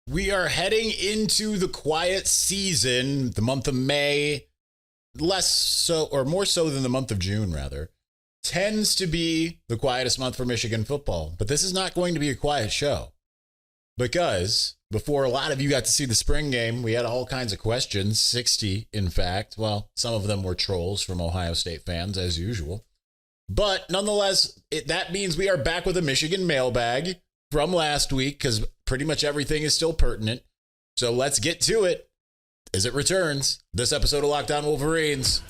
We are heading into the quiet season, the month of May, less so or more so than the month of June, rather, tends to be the quietest month for Michigan football. But this is not going to be a quiet show because before a lot of you got to see the spring game, we had all kinds of questions, 60 in fact. Well, some of them were trolls from Ohio State fans as usual. But nonetheless, that means we are back with a Michigan mailbag from last week because pretty much everything is still pertinent. So let's get to it as it returns. This episode of Locked On Wolverines.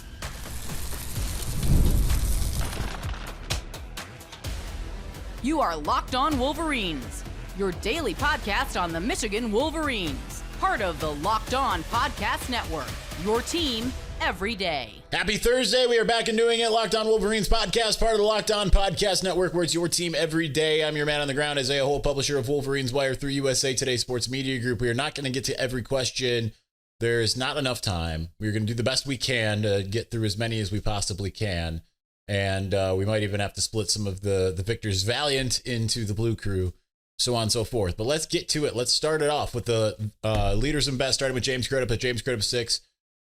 You are Locked On Wolverines, your daily podcast on the Michigan Wolverines, part of the Locked On Podcast Network, your team every day. Happy Thursday. We are back and doing it. Locked On Wolverines podcast, part of the Locked On Podcast Network, where it's your team every day. I'm your man on the ground, Isaiah Holt, publisher of Wolverines Wire through USA Today Sports Media Group. We are not going to get to every question. There's not enough time. We're going to do the best we can to get through as many as we possibly can. And we might even have to split some of the victors Valiant into the Blue Crew, so on and so forth. But let's get to it. Let's start it off with the leaders and best, starting with James Crudup at James Crudup 6.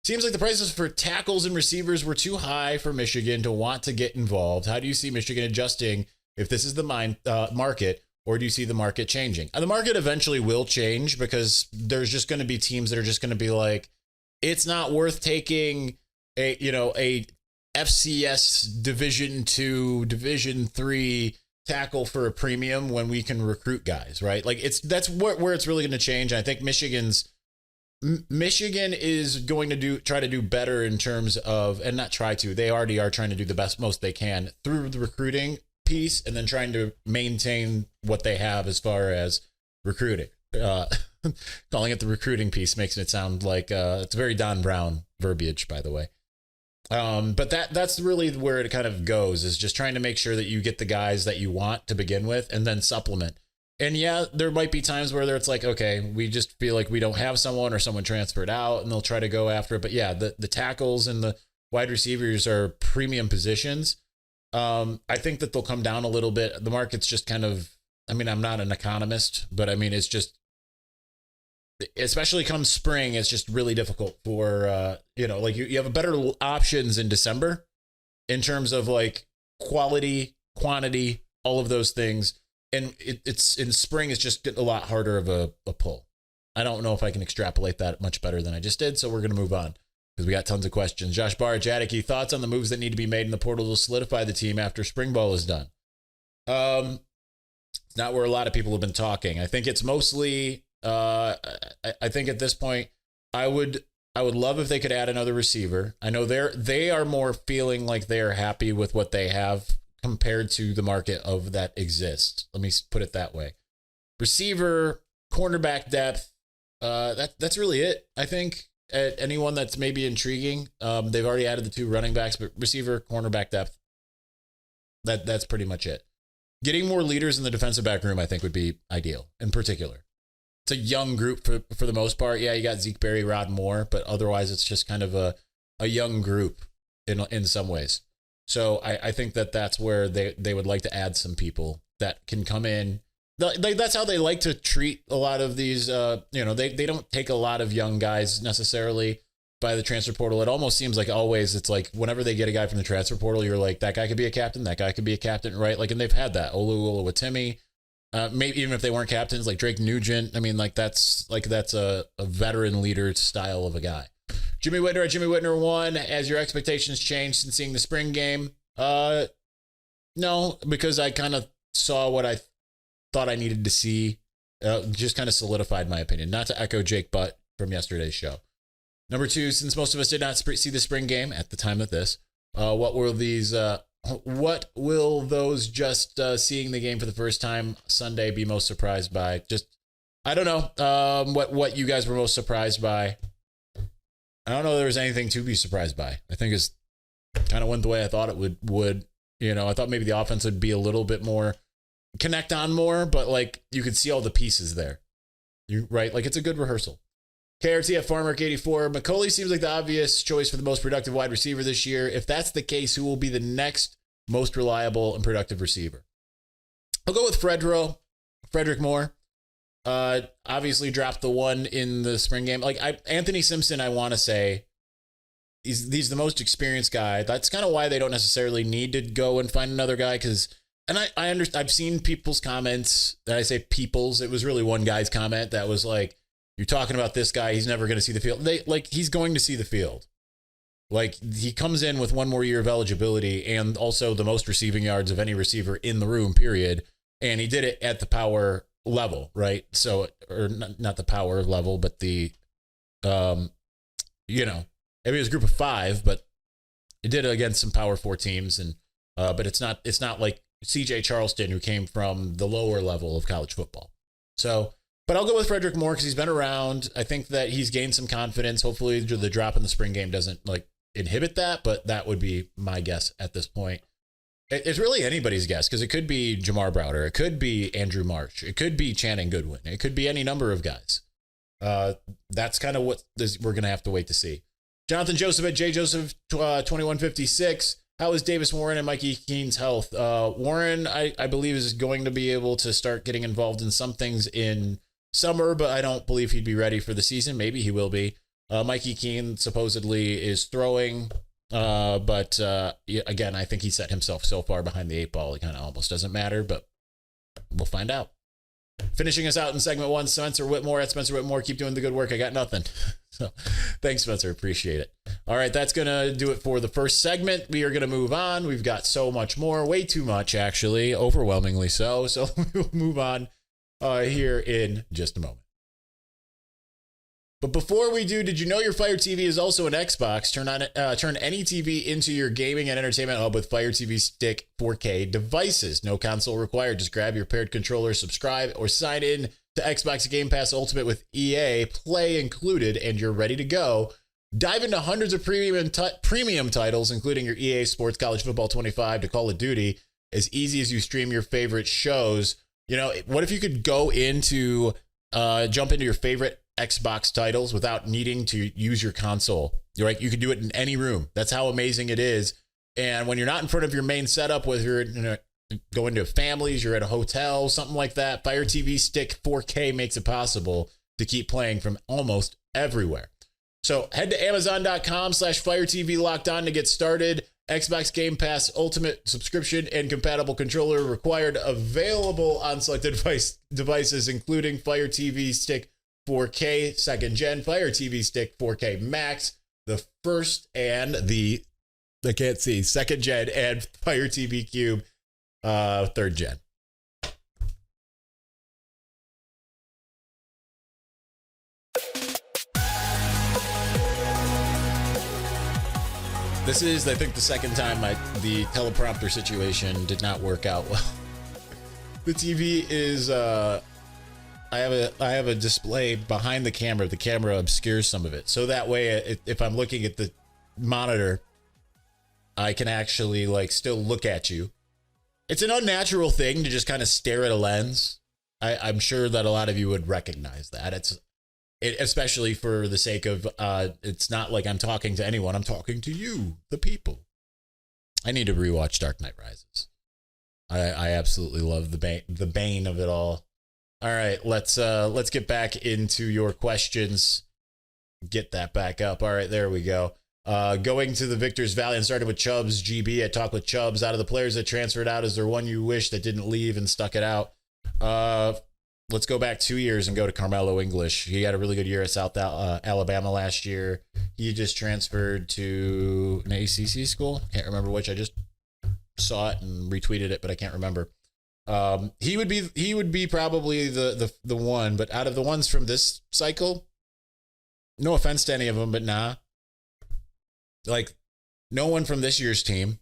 Seems like the prices for tackles and receivers were too high for Michigan to want to get involved. How do you see Michigan adjusting if this is the market, or do you see the market changing? The market eventually will change because there's just going to be teams that are just going to be like, it's not worth taking a FCS Division II, Division III tackle for a premium when we can recruit guys, right? Like that's where it's really going to change. And I think Michigan is going to try to do better in terms of, and not try to, they already are trying to do the most they can through the recruiting piece and then trying to maintain what they have as far as recruiting. Calling it the recruiting piece makes it sound like it's very Don Brown verbiage, by the way. But that's really where it kind of goes, is just trying to make sure that you get the guys that you want to begin with and then supplement. And yeah, there might be times where it's like, okay, we just feel like we don't have someone or someone transferred out and they'll try to go after it. But yeah, the tackles and the wide receivers are premium positions. I think that they'll come down a little bit. The market's just kind of, I'm not an economist, but it's just, especially come spring, it's just really difficult for, you have better options in December in terms of like quality, quantity, all of those things. And it's in spring, it's just a lot harder of a pull. I don't know if I can extrapolate that much better than I just did. So we're going to move on because we got tons of questions. Josh Barr, Jadicki, thoughts on the moves that need to be made in the portal to solidify the team after spring ball is done? It's not where a lot of people have been talking. I think it's mostly, I think at this point, I would love if they could add another receiver. I know they are more feeling like they are happy with what they have compared to the market of that exists. Let me put it that way. Receiver, cornerback depth, that's really it. I think anyone that's maybe intriguing, they've already added the two running backs, but receiver, cornerback depth, that's pretty much it. Getting more leaders in the defensive back room, I think, would be ideal in particular. It's a young group for the most part. Yeah, you got Zeke Berry, Rod Moore, but otherwise it's just kind of a young group in some ways. So I think that's where they would like to add some people that can come in. That's how they like to treat a lot of these. They don't take a lot of young guys necessarily by the transfer portal. It almost seems like always it's like whenever they get a guy from the transfer portal, you're like, that guy could be a captain. That guy could be a captain, right? Like, and they've had that. Oluwatimi. Maybe even if they weren't captains, like Drake Nugent. That's a veteran leader style of a guy. Jimmy Whitner at Jimmy Whitner 1. Has your expectations changed since seeing the spring game? No, because I kind of saw what I thought I needed to see. Just kind of solidified my opinion. Not to echo Jake Butt from yesterday's show. Number 2, since most of us did not see the spring game at the time of this, what will those just seeing the game for the first time Sunday be most surprised by? Just, I don't know what you guys were most surprised by. I don't know if there was anything to be surprised by. I think it's kind of went the way I thought it would. I thought maybe the offense would be a little bit more, connect on more, but like you could see all the pieces there. Right? Like it's a good rehearsal. KRT at Farmark 84. McCauley seems like the obvious choice for the most productive wide receiver this year. If that's the case, who will be the next most reliable and productive receiver? I'll go with Frederick Moore. Obviously dropped the one in the spring game. Like Anthony Simpson, I want to say he's the most experienced guy. That's kind of why they don't necessarily need to go and find another guy. And I understand. I've seen people's comments that I say people's. It was really one guy's comment that was like, "You're talking about this guy. He's never going to see the field." He's going to see the field. Like he comes in with one more year of eligibility and also the most receiving yards of any receiver in the room. Period. And he did it at the power level, right? So, or not the power level, but the, maybe it was a group of 5, but it did it against some power 4 teams. And, but it's not like CJ Charleston, who came from the lower level of college football. So, but I'll go with Frederick Moore because he's been around. I think that he's gained some confidence. Hopefully the drop in the spring game doesn't like inhibit that, but that would be my guess at this point. It's really anybody's guess because it could be Jamar Browder. It could be Andrew Marsh. It could be Channing Goodwin. It could be any number of guys. That's kind of what we're going to have to wait to see. Jonathan Joseph at JJoseph 2156. How is Davis Warren and Mikey Keene's health? Warren, I believe, is going to be able to start getting involved in some things in summer, but I don't believe he'd be ready for the season. Maybe he will be. Mikey Keene supposedly is throwing. But again, I think he set himself so far behind the 8 ball, it kind of almost doesn't matter, but we'll find out. Finishing us out in segment 1, Spencer Whitmore at Spencer Whitmore. Keep doing the good work. I got nothing. So thanks, Spencer. Appreciate it. All right. That's going to do it for the first segment. We are going to move on. We've got so much more, way too much, actually, overwhelmingly so. So we'll move on here in just a moment. But before we do, did you know your Fire TV is also an Xbox? Turn any TV into your gaming and entertainment hub with Fire TV Stick 4K devices. No console required. Just grab your paired controller, subscribe, or sign in to Xbox Game Pass Ultimate with EA Play included, and you're ready to go. Dive into hundreds of premium titles, including your EA Sports College Football 25 to Call of Duty, as easy as you stream your favorite shows. What if you could go into, jump into your favorite Xbox titles without needing to use your console? Right? You can do it in any room. That's how amazing it is. And when you're not in front of your main setup, whether you're going to families, you're at a hotel, something like that, Fire TV Stick 4K makes it possible to keep playing from almost everywhere. So head to Amazon.com/Fire TV Locked On to get started. Xbox Game Pass Ultimate subscription and compatible controller required. Available on selected devices, including Fire TV Stick 4K 2nd Gen, Fire TV Stick 4K Max, the first and the, 2nd Gen, and Fire TV Cube 3rd Gen. This is, I think, the second time the teleprompter situation did not work out well. The TV is... I have a display behind the camera. The camera obscures some of it. So that way, if I'm looking at the monitor, I can actually still look at you. It's an unnatural thing to just kind of stare at a lens. I'm sure that a lot of you would recognize that. Especially for the sake of, it's not like I'm talking to anyone. I'm talking to you, the people. I need to rewatch Dark Knight Rises. I absolutely love the bane of it all. All right, let's get back into your questions. Get that back up. All right, there we go. Going to the Victors Valiant, starting with Chubbs GB. I talked with Chubbs. Out of the players that transferred out, is there one you wish that didn't leave and stuck it out? Let's go back 2 years and go to Carmelo English. He had a really good year at South Alabama last year. He just transferred to an ACC school. Can't remember which. I just saw it and retweeted it, but I can't remember. He would be probably the one, but out of the ones from this cycle, no offense to any of them, but nah. No one from this year's team,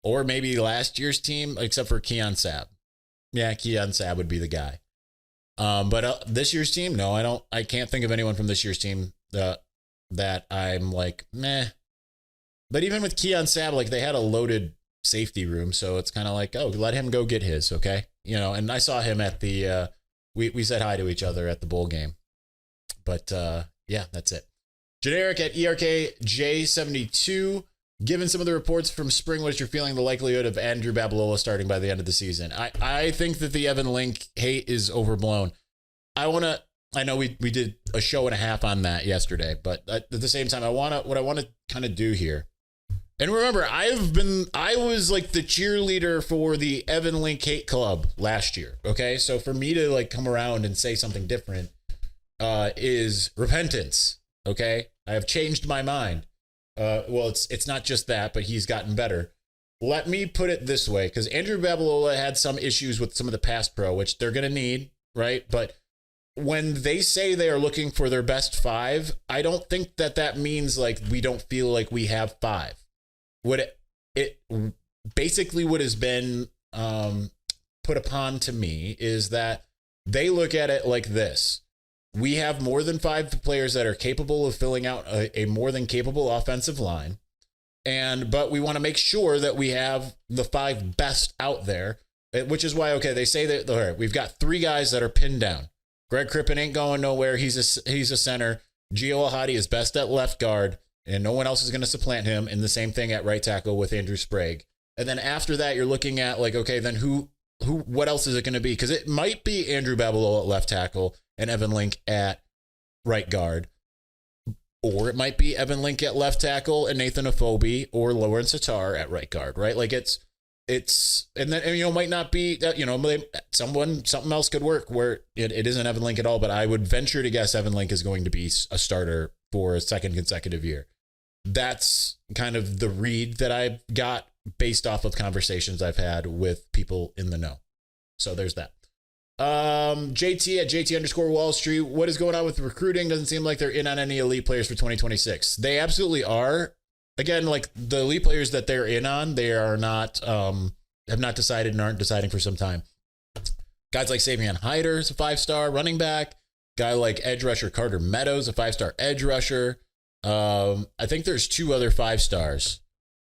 or maybe last year's team, except for Keon Sabb. Yeah, Keon Sabb would be the guy. But this year's team, no, I can't think of anyone from this year's team that I'm meh. But even with Keon Sabb, they had a loaded safety room, so it's kind of let him go get his, okay? And I saw him at the we said hi to each other at the bowl game. But yeah, that's it. Generic at ERKJ72. Given some of the reports from spring, what's your feeling the likelihood of Andrew Babalola starting by the end of the season? I think that the Evan Link hate is overblown. I know we did a show and a half on that yesterday, but at the same time, what I want to kind of do here. And remember, I was like the cheerleader for the Evan Link Hate Club last year. Okay. So for me to like come around and say something different, is repentance. Okay. I have changed my mind. Well, it's not just that, but he's gotten better. Let me put it this way, because Andrew Babalola had some issues with some of the pass pro, which they're going to need, right? But when they say they are looking for their best 5, I don't think that means like we don't feel like we have 5. What it basically what has been put upon to me is that they look at it like this. We have more than 5 players that are capable of filling out a more than capable offensive line. But we want to make sure that we have the 5 best out there, which is why, okay, they say that, all right, we've got 3 guys that are pinned down. Greg Crippen ain't going nowhere. He's a center. Gio Ahadi is best at left guard, and no one else is going to supplant him. And the same thing at right tackle with Andrew Sprague. And then after that, you're looking at like, okay, then what else is it going to be? Because it might be Andrew Babalola at left tackle and Evan Link at right guard. Or it might be Evan Link at left tackle and Nathan Afobe or Lawrence Attar at right guard, right? Like it's, and then, you know, might not be that, you know, something else could work where it isn't Evan Link at all, but I would venture to guess Evan Link is going to be a starter for a second consecutive year. That's kind of the read that I got based off of conversations I've had with people in the know. So there's that. JT at JT_Wall Street. What is going on with recruiting? Doesn't seem like they're in on any elite players for 2026. They absolutely are. Again, like the elite players that they're in on, they are not, have not decided and aren't deciding for some time. Guys like Savion Hyder is a 5-star running back. Guy like edge rusher Carter Meadows, a 5-star edge rusher. I think there's 2 other 5-stars,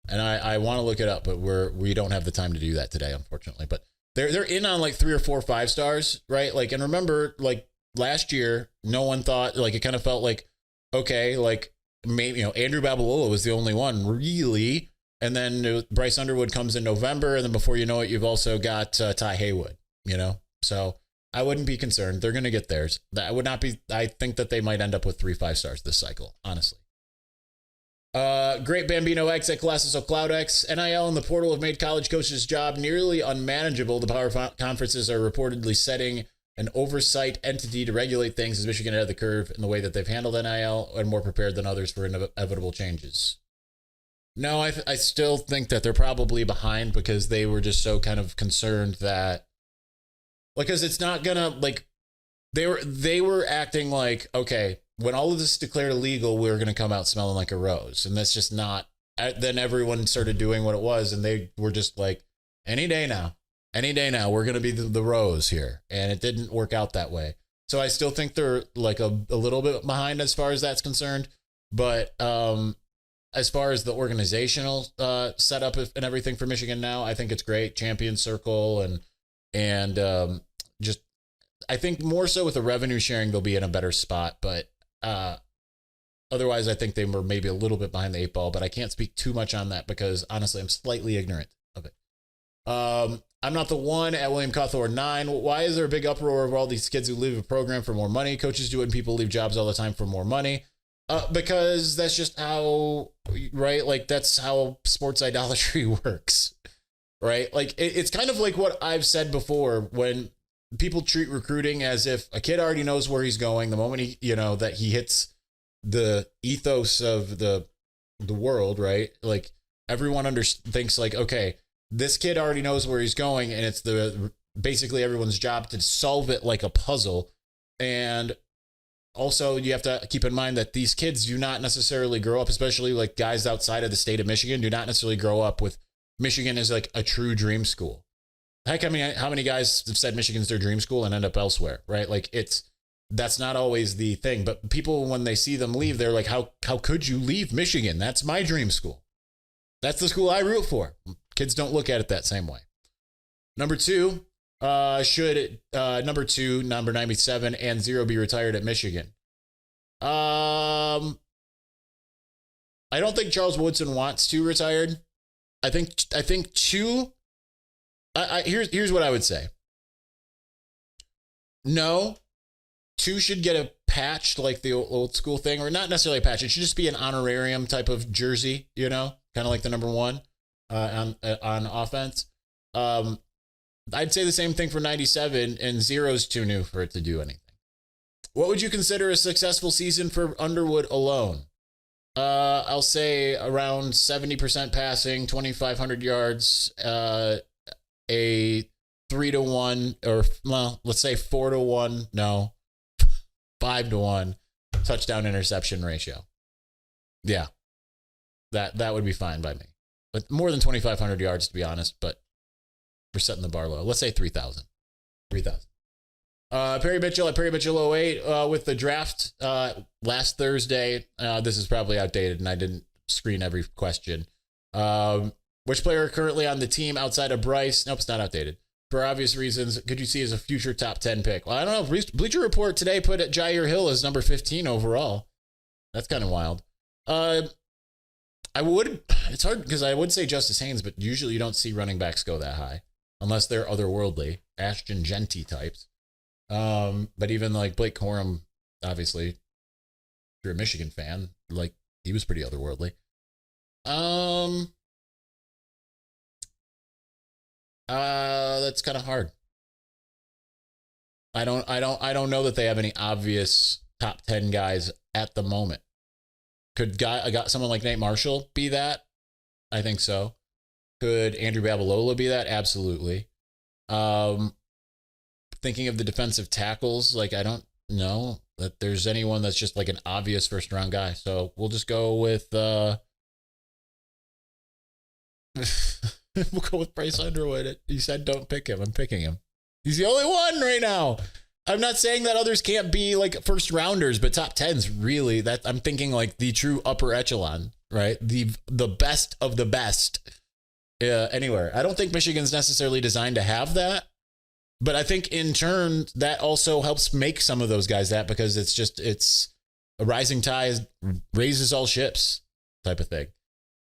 and I want to look it up, but we don't have the time to do that today, unfortunately. But they're in on like 3 or 4 5-stars, right? Like, and remember, like last year, no one thought, like it kind of felt like, okay, like maybe, you know, Andrew Babalola was the only one really, and then Bryce Underwood comes in November, and then before you know it, you've also got Ty Haywood, you know. So I wouldn't be concerned. They're going to get theirs. That would not be. I think that they might end up with 3 5-stars this cycle, honestly. Great Bambino X at Colossus Cloud-X. NIL and the portal have made college coaches' job nearly unmanageable. The power conferences are reportedly setting an oversight entity to regulate things as Michigan ahead of the curve in the way that they've handled NIL and more prepared than others for inevitable changes. No, I still think that they're probably behind because they were just so kind of concerned that, because it's not gonna, like, they were acting like, okay, when all of this is declared illegal, we're gonna come out smelling like a rose, and that's just not. Then everyone started doing what it was, and they were just like, any day now, we're gonna be the rose here, and it didn't work out that way. So I still think they're like a little bit behind as far as that's concerned, but as far as the organizational setup and everything for Michigan now, I think it's great. Champion Circle and just, I think more so with the revenue sharing, they'll be in a better spot. But otherwise, I think they were maybe a little bit behind the 8 ball, but I can't speak too much on that because honestly, I'm slightly ignorant of it. I'm not the one at William Cawthorne 9. Why is there a big uproar of all these kids who leave a program for more money? Coaches do it and people leave jobs all the time for more money. Because that's just how, right? Like that's how sports idolatry works, right? Like it's kind of like what I've said before when people treat recruiting as if a kid already knows where he's going the moment he, that he hits the ethos of the world, right? Like everyone thinks like, okay, this kid already knows where he's going, and it's basically everyone's job to solve it like a puzzle. And also, you have to keep in mind that these kids do not necessarily grow up, especially like guys outside of the state of Michigan, do not necessarily grow up with Michigan as like a true dream school. Heck, I mean, how many guys have said Michigan's their dream school and end up elsewhere, right? Like that's not always the thing. But people, when they see them leave, they're like, how could you leave Michigan? That's my dream school. That's the school I root for. Kids don't look at it that same way. Number 2. Should number 97 and 0 be retired at Michigan? I don't think Charles Woodson wants to retired. I think 2. Here's what I would say. No, 2 should get a patch like the old school thing, or not necessarily a patch. It should just be an honorarium type of jersey, kind of like the number 1 on offense. I'd say the same thing for 97, and 0's too new for it to do anything. What would you consider a successful season for Underwood alone? I'll say around 70% passing, 2,500 yards, a 3-1, or let's say 4-1. No, 5-1 touchdown interception ratio. Yeah, that would be fine by me. But more than 2,500 yards, to be honest. But we're setting the bar low. Let's say 3,000. 3,000. Perry Mitchell at Perry Mitchell 08 with the draft last Thursday. This is probably outdated, and I didn't screen every question. Which player currently on the team outside of Bryce? Nope, it's not outdated. For obvious reasons, could you see as a future top 10 pick? Well, I don't know. Bleacher Report today put Jair Hill as number 15 overall. That's kind of wild. It's hard because I would say Justice Haynes, but usually you don't see running backs go that high unless they're otherworldly, Ashton Genty types. But even like Blake Corum, obviously, if you're a Michigan fan, like he was pretty otherworldly. That's kind of hard. I don't know that they have any obvious top 10 guys at the moment. I got someone like Nate Marshall be that? I think so. Could Andrew Babalola be that? Absolutely. Thinking of the defensive tackles, like I don't know that there's anyone that's just like an obvious first round guy. So we'll just go with we'll go with Bryce Underwood. You said don't pick him. I'm picking him. He's the only one right now. I'm not saying that others can't be like first rounders, but top 10s really. That I'm thinking like the true upper echelon, right? The best of the best anywhere. I don't think Michigan's necessarily designed to have that, but I think in turn that also helps make some of those guys that, because it's a rising tide raises all ships type of thing.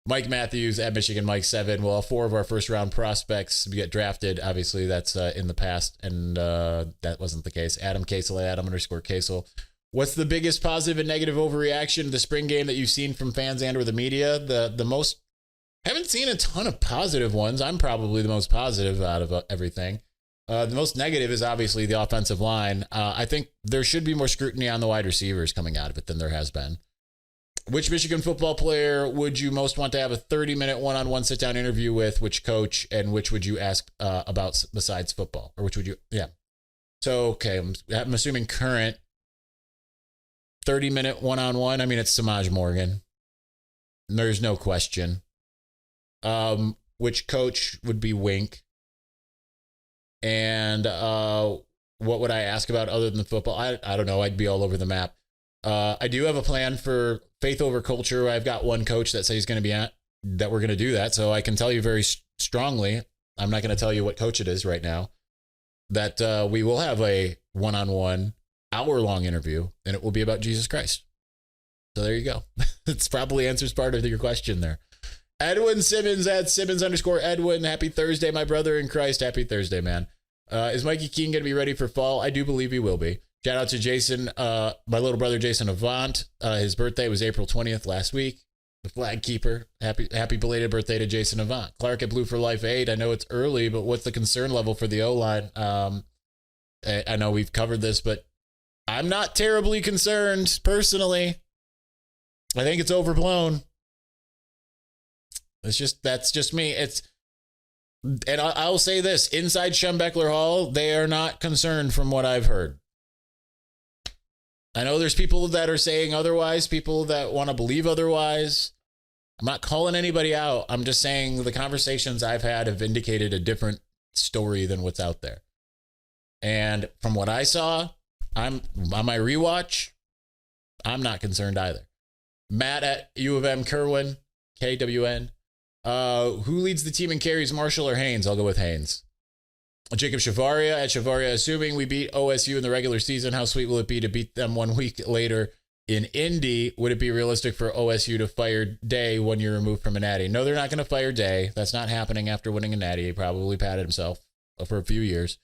Mike Matthews at Michigan Mike 7. Well, 4 of our first round prospects get drafted. Obviously, that's in the past, and that wasn't the case. Adam Kasel at Adam_Kasel. What's the biggest positive and negative overreaction to the spring game that you've seen from fans and or the media? The most, haven't seen a ton of positive ones. I'm probably the most positive out of everything. The most negative is obviously the offensive line. I think there should be more scrutiny on the wide receivers coming out of it than there has been. Which Michigan football player would you most want to have a 30-minute one-on-one sit-down interview with? Which coach, and which would you ask about besides football? Or which would you, yeah. So, okay, I'm assuming current 30-minute one-on-one. I mean, it's Semaj Morgan. There's no question. Which coach would be Wink? And what would I ask about other than football? I don't know. I'd be all over the map. I do have a plan for faith over culture. I've got one coach that says he's going to be that we're going to do that. So I can tell you very strongly, I'm not going to tell you what coach it is right now, that we will have a one-on-one hour-long interview, and it will be about Jesus Christ. So there you go. It's probably answers part of your question there. Edwin Simmons at Simmons_Edwin. Happy Thursday, my brother in Christ. Happy Thursday, man. Is Mikey Keene going to be ready for fall? I do believe he will be. Shout out to Jason, my little brother, Jason Avant. His birthday was April 20th last week. The flag keeper. Happy belated birthday to Jason Avant. Clark at Blue for Life 8. I know it's early, but what's the concern level for the O-line? I know we've covered this, but I'm not terribly concerned personally. I think it's overblown. That's just me. And I'll say this, inside Schembechler Hall, they are not concerned from what I've heard. I know there's people that are saying otherwise, people that want to believe otherwise. I'm not calling anybody out. I'm just saying the conversations I've had have indicated a different story than what's out there. And from what I saw, on my rewatch, I'm not concerned either. Matt at U of M Kerwin, KWN. Who leads the team in carries, Marshall or Haynes? I'll go with Haynes. Jacob Shavaria at Shavaria. Assuming we beat OSU in the regular season, how sweet will it be to beat them 1 week later in Indy? Would it be realistic for OSU to fire Day 1 year removed from a natty? No, they're not going to fire Day. That's not happening after winning a natty. He probably patted himself for a few years.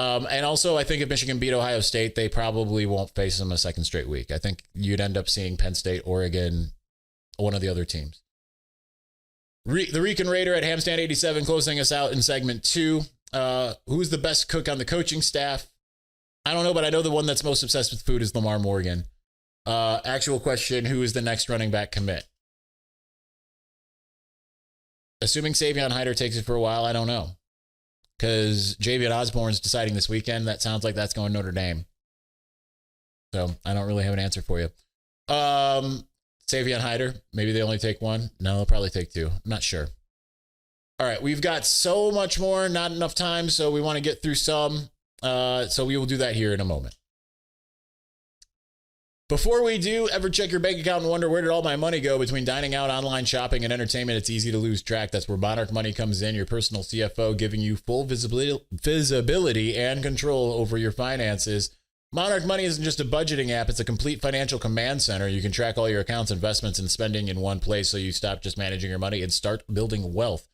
And also, I think if Michigan beat Ohio State, they probably won't face them a second straight week. I think you'd end up seeing Penn State, Oregon, one of the other teams. The Rican Raider at Hamstand87 closing us out in segment 2. Who's the best cook on the coaching staff? I don't know, but I know the one that's most obsessed with food is Lamar Morgan. Actual question, who is the next running back commit? Assuming Savion Hyder takes it for a while, I don't know. Because Javion Osborne's deciding this weekend. That sounds like that's going Notre Dame. So I don't really have an answer for you. Savion Hyder, maybe they only take one. No, they'll probably take 2. I'm not sure. All right, we've got so much more, not enough time, so we want to get through some. So we will do that here in a moment. Before we do, ever check your bank account and wonder where did all my money go between dining out, online shopping, and entertainment? It's easy to lose track. That's where Monarch Money comes in, your personal CFO, giving you full visibility and control over your finances. Monarch Money isn't just a budgeting app. It's a complete financial command center. You can track all your accounts, investments, and spending in one place so you stop just managing your money and start building wealth.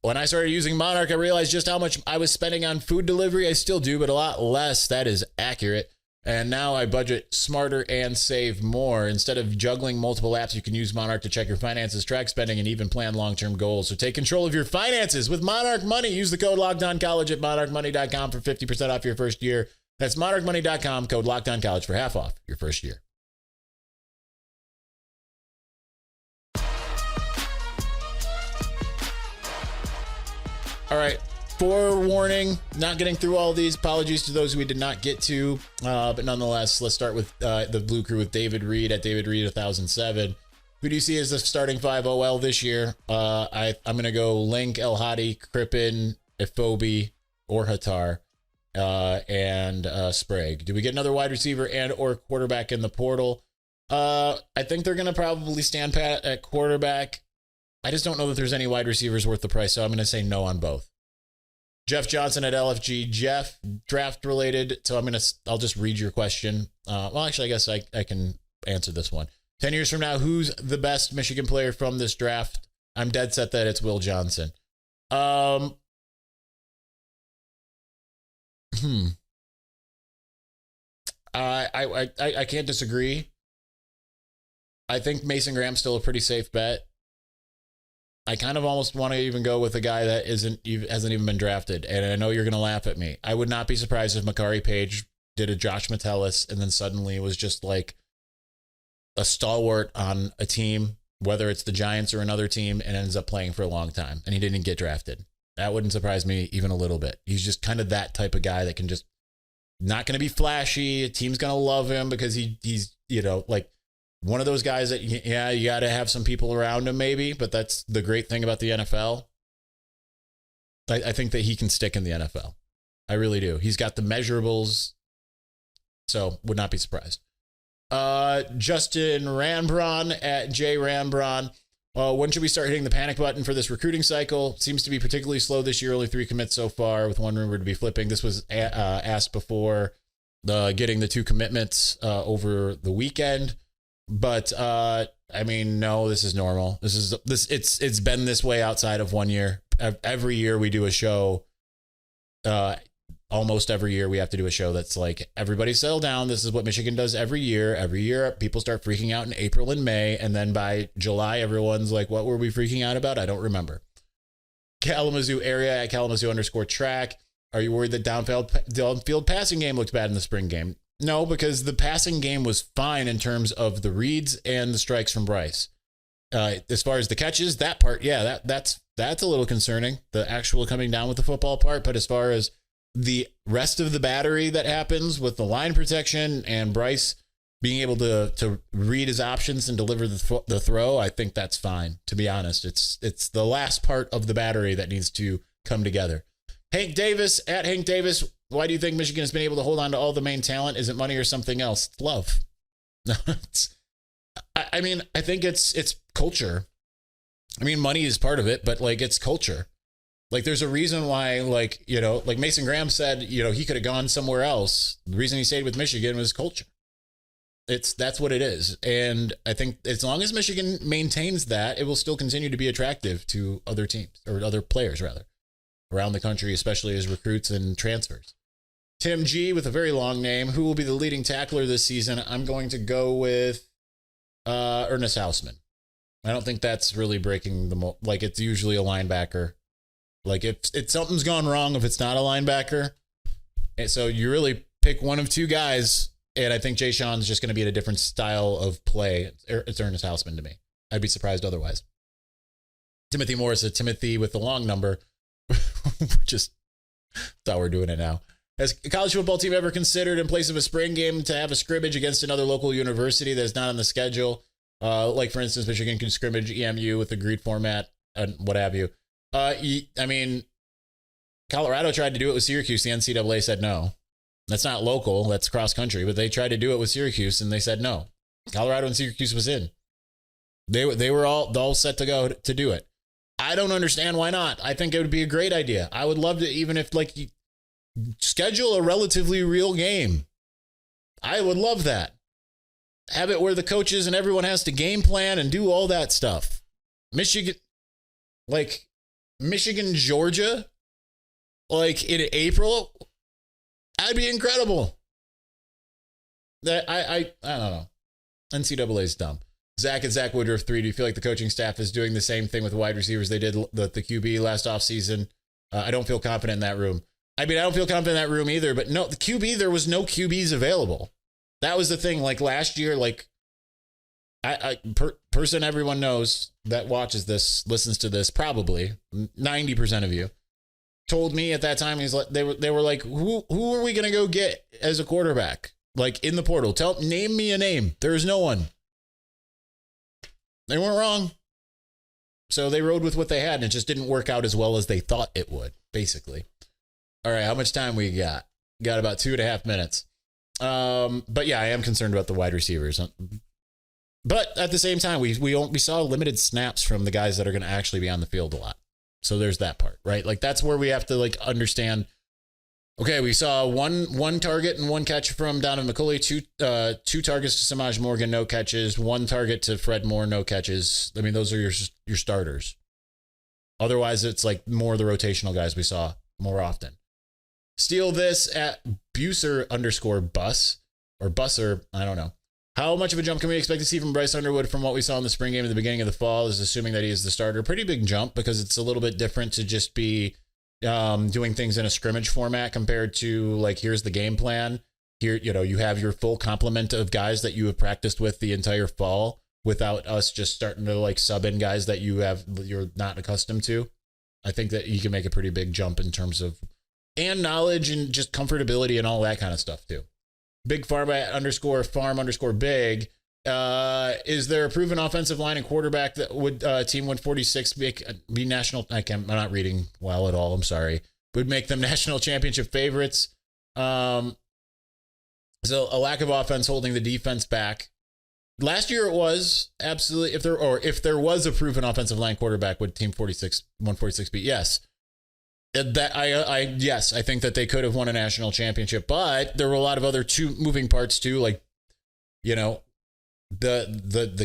When I started using Monarch, I realized just how much I was spending on food delivery. I still do, but a lot less. That is accurate. And now I budget smarter and save more. Instead of juggling multiple apps, you can use Monarch to check your finances, track spending, and even plan long-term goals. So take control of your finances with Monarch Money. Use the code LOCKEDONCollege at monarchmoney.com for 50% off your first year. That's monarchmoney.com, code LOCKEDONCollege for half off your first year. All right. Forewarning, not getting through all these. Apologies to those we did not get to. But nonetheless, let's start with the Blue Crew with David Reed at David Reed 1007. Who do you see as the starting 5 OL this year? I'm going to go Link, El Hadi, Crippen, Ifobi, or Hatar, and Sprague. Do we get another wide receiver and or quarterback in the portal? I think they're going to probably stand pat at quarterback. I just don't know that there's any wide receivers worth the price, so I'm going to say no on both. Jeff Johnson at LFG. Jeff, draft related. So I'll just read your question. Well, actually, I guess I can answer this one. 10 years from now, who's the best Michigan player from this draft? I'm dead set that it's Will Johnson. I can't disagree. I think Mason Graham's still a pretty safe bet. I kind of almost want to even go with a guy that hasn't even been drafted. And I know you're going to laugh at me. I would not be surprised if Makari Page did a Josh Metellus and then suddenly was just like a stalwart on a team, whether it's the Giants or another team, and ends up playing for a long time. And he didn't get drafted. That wouldn't surprise me even a little bit. He's just kind of that type of guy that can just not going to be flashy. A team's going to love him because he's, like, one of those guys that, yeah, you got to have some people around him maybe, but that's the great thing about the NFL. I think that he can stick in the NFL. I really do. He's got the measurables, so would not be surprised. Justin Ranbron at J Ranbron. When should we start hitting the panic button for this recruiting cycle? Seems to be particularly slow this year. Only 3 commits so far, with one rumor to be flipping. This was asked before getting the 2 commitments over the weekend. But no, this is normal. It's been this way outside of 1 year. Every year we do a show. Almost every year we have to do a show that's like, everybody settle down. This is what Michigan does every year. Every year people start freaking out in April and May, and then by July everyone's like, what were we freaking out about? I don't remember. Kalamazoo area at Kalamazoo_track. Are you worried that downfield passing game looked bad in the spring game? No, because the passing game was fine in terms of the reads and the strikes from Bryce. As far as the catches, that part, yeah, that's a little concerning, the actual coming down with the football part. But as far as the rest of the battery that happens with the line protection and Bryce being able to read his options and deliver the throw, I think that's fine, to be honest. It's the last part of the battery that needs to come together. Hank Davis at Hank Davis. Why do you think Michigan has been able to hold on to all the main talent? Is it money or something else? It's love. I think it's culture. Money is part of it, but it's culture. There's a reason why, Mason Graham said, he could have gone somewhere else. The reason he stayed with Michigan was culture. That's what it is. And I think as long as Michigan maintains that, it will still continue to be attractive to other teams, or other players rather, around the country, especially as recruits and transfers. Tim G with a very long name. Who will be the leading tackler this season? I'm going to go with Ernest Hausmann. I don't think that's really breaking the mold. Like, it's usually a linebacker. Like, if something's gone wrong, if it's not a linebacker, and so you really pick one of two guys, and I think Jay Sean's just going to be in a different style of play. It's Ernest Hausmann to me. I'd be surprised otherwise. Timothy Morris, a Timothy with the long number. Just that's how we're doing it now. Has a college football team ever considered, in place of a spring game, to have a scrimmage against another local university that's not on the schedule? Like, for instance, Michigan can scrimmage EMU with agreed format and what have you. I mean, Colorado tried to do it with Syracuse. The NCAA said no. That's not local. That's cross country. But they tried to do it with Syracuse, and they said no. Colorado and Syracuse was in. They were all set to go to do it. I don't understand why not. I think it would be a great idea. I would love to, even if, like, you schedule a relatively real game. I would love that. Have it where the coaches and everyone has to game plan and do all that stuff. Michigan, Georgia, like in April, that'd be incredible. That I don't know. NCAA's dumb. Zach and Zach Woodruff 3. Do you feel like the coaching staff is doing the same thing with wide receivers they did the QB last offseason? I don't feel confident in that room. I mean, I don't feel confident in that room either. But no, the QB, there was no QBs available. That was the thing. Like last year, like person everyone knows that watches this, listens to this, probably 90% of you told me at that time, they were like, who are we gonna go get as a quarterback? Like in the portal, name me a name. There's no one. They weren't wrong. So they rode with what they had, and it just didn't work out as well as they thought it would. Basically. All right, how much time we got? Got about 2.5 minutes. But yeah, I am concerned about the wide receivers. But at the same time, we saw limited snaps from the guys that are going to actually be on the field a lot. So there's that part, right? Like that's where we have to like understand. Okay, we saw one target and one catch from Donovan McCulley, two targets to Semaj Morgan, no catches, one target to Fred Moore, no catches. I mean, those are your starters. Otherwise, it's like more of the rotational guys we saw more often. Steal this at Buser_bus or Busser. I don't know. How much of a jump can we expect to see from Bryce Underwood from what we saw in the spring game at the beginning of the fall? Is assuming that he is the starter. Pretty big jump because it's a little bit different to just be doing things in a scrimmage format compared to like, here's the game plan. Here, you have your full complement of guys that you have practiced with the entire fall without us just starting to like sub in guys that you're not accustomed to. I think that you can make a pretty big jump in terms of and knowledge and just comfortability and all that kind of stuff too. Big Farm _farm_big. Is there a proven offensive line and quarterback that would team 146 be national? I'm not reading well at all. I'm sorry. Would make them national championship favorites. So a lack of offense holding the defense back. Last year it was absolutely if there was a proven offensive line quarterback, would team 146 be? Yes. Yes, I think that they could have won a national championship, but there were a lot of other moving parts too, like the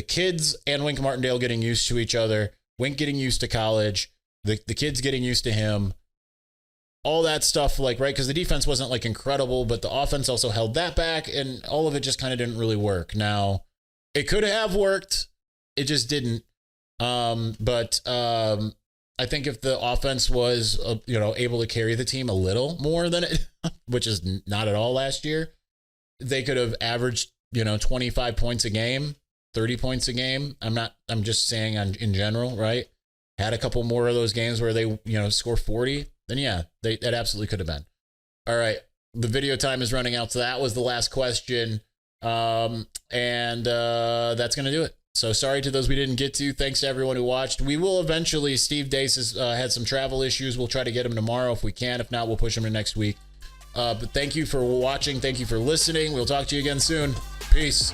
kids and Wink Martindale getting used to each other, Wink getting used to college, the kids getting used to him, all that stuff, like, right? Because the defense wasn't like incredible, but the offense also held that back, and all of it just kind of didn't really work. Now, it could have worked, it just didn't. I think if the offense was, able to carry the team a little more than it, which is not at all last year, they could have averaged, 25 points a game, 30 points a game. I'm just saying in general, right? Had a couple more of those games where they, score 40, then yeah, that absolutely could have been. All right. The video time is running out. So that was the last question. And that's going to do it. So sorry to those we didn't get to. Thanks to everyone who watched. We will eventually, Steve Dace has had some travel issues. We'll try to get him tomorrow if we can. If not, we'll push him to next week. But thank you for watching. Thank you for listening. We'll talk to you again soon. Peace.